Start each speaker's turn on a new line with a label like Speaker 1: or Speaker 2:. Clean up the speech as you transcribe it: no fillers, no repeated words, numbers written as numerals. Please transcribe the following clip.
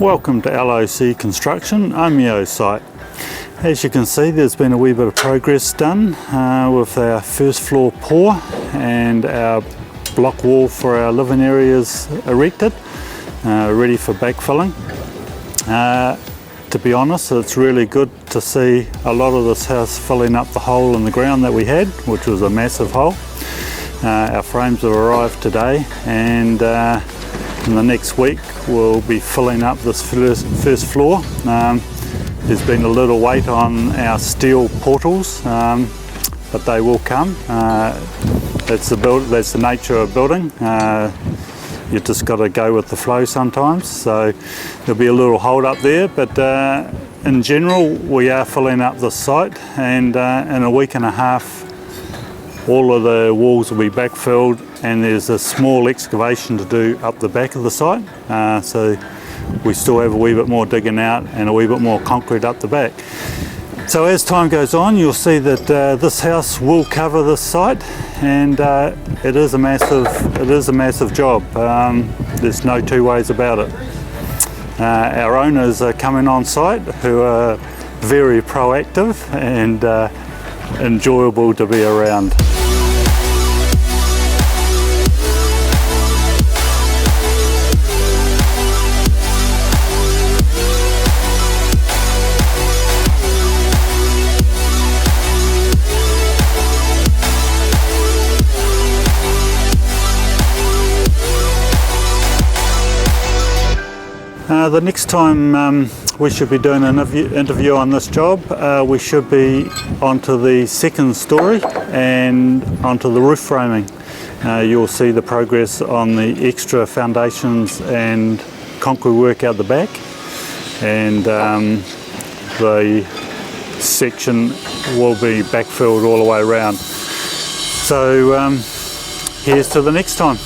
Speaker 1: Welcome to LOC Construction, Omeo site. As you can see, there's been a wee bit of progress done with our first floor pour and our block wall for our living areas erected, ready for backfilling. To be honest, it's really good to see a lot of this house filling up the hole in the ground that we had, which was a massive hole. Our frames have arrived today, and in the next week we'll be filling up this first floor. There's been a little wait on our steel portals, but they will come. That's the nature of building. You just got to go with the flow sometimes, so there'll be a little hold up there, but in general we are filling up the site, and in a week and a half all of the walls will be backfilled, and there's a small excavation to do up the back of the site, so we still have a wee bit more digging out and a wee bit more concrete up the back. So as time goes on, you'll see that this house will cover this site, and it is a massive job. There's no two ways about it. Our owners are coming on site, who are very proactive and enjoyable to be around. The next time we should be doing an interview on this job, we should be onto the second story and onto the roof framing. You'll see the progress on the extra foundations and concrete work out the back, and the section will be backfilled all the way around. So here's to the next time.